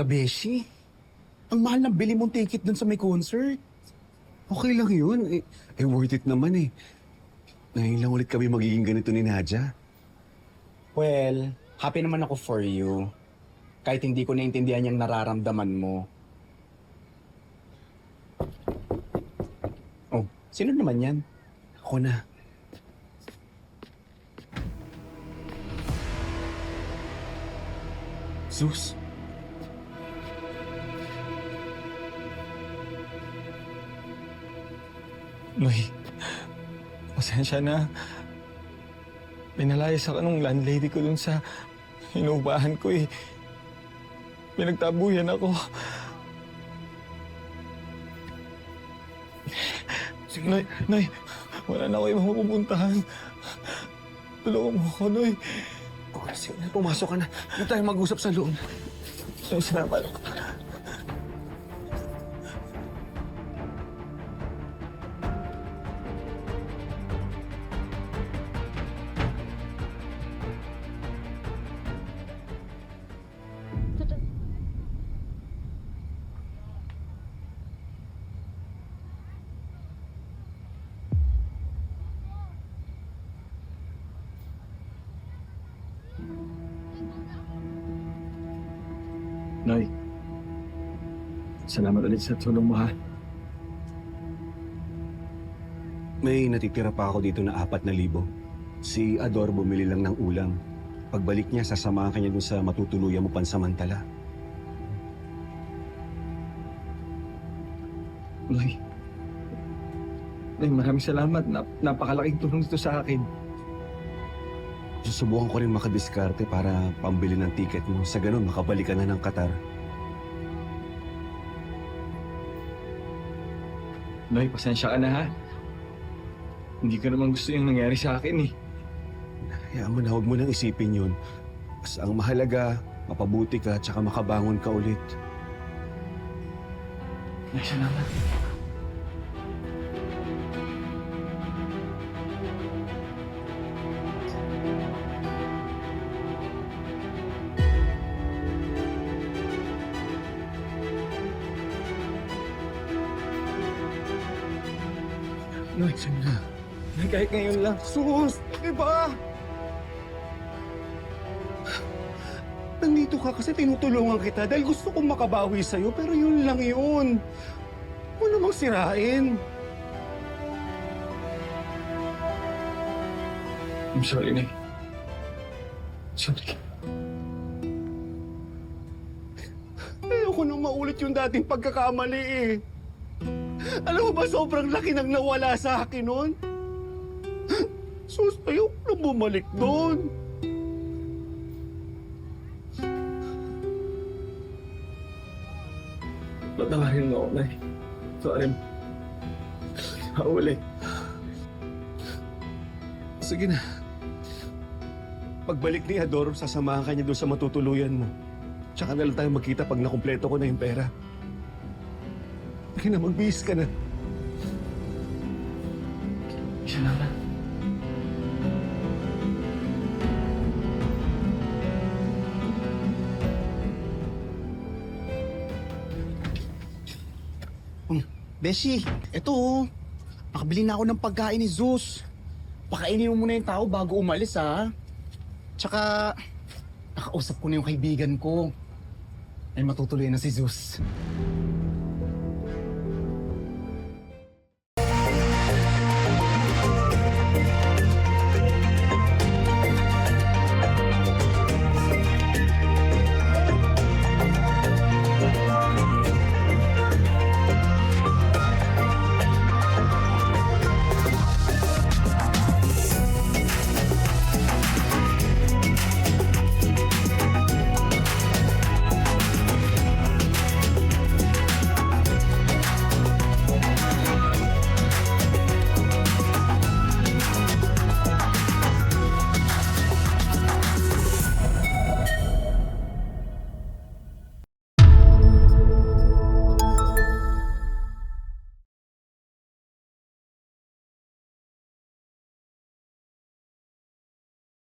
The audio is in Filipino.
ka, Beshi. Ang mahal ng bili mong ticket dun sa may concert. Okay lang yun. Worth it naman eh. Ngayon lang ulit kami magiging ganito ni Nadja. Well, happy naman ako for you. Kahit hindi ko naintindihan yung nararamdaman mo. Oh, sino naman yan? Ako na. Zeus. Noy, pasensya na. Pinalayas ako nung landlady ko dun sa inuupahan ko eh. Pinagtabuyan ako. Sige. Noy, wala na ako ibang mapupuntahan. Tulungan mo ako, Noy. Okay, sige na. Pumasok ka na. Doon tayo mag-usap sa loob. Noy, salamat. Noy, salamat ulit sa tulong mo, ha? May natitira pa ako dito na 4,000. Si Ador bumili lang ng ulam. Pagbalik niya, sasamahan ka niya dun sa matutuluyan mo pansamantala. Noy, maraming salamat. Napakalaking tulong ito sa akin. Susubukan ko rin makadiskarte para pambili ng ticket mo. Sa ganun, makabalik ka na ng Qatar. Noy, pasensya ka na, ha? Hindi ko naman gusto yung nangyari sa akin, eh. Kaya mo na, huwag mo nang isipin yun. Basta ang mahalaga, mapabuti ka, tsaka makabangon ka ulit. Noy, salamat. Noy, saan na? Kahit ngayon lang. Sus! Diba? Nandito ka kasi tinutulungan kita dahil gusto kong makabawi sa'yo, pero yun lang yun. Huwag namang sirain. I'm sorry, Noy. Sorry. Ayoko nang maulit yung dating pagkakamali eh. Alam mo ba, sobrang laki nang nawala sa akin nun? Sus, ayoko nang bumalik doon. Patawarin mo ako, Noy. Sorry. Maulit. Sige na. Pagbalik ni Ador, sasamahan ka niya doon sa matutuluyan mo. Tsaka na lang tayo magkita pag nakumpleto ko na yung pera. Kaya na, magbihis ka na. Salamat. Beshi, eto oh. Nakabili na ako ng pagkain ni Zeus. Pakainin mo muna yung tao bago umalis, ha? Tsaka, nakausap ko na yung kaibigan ko. Ay matutuloy na si Zeus.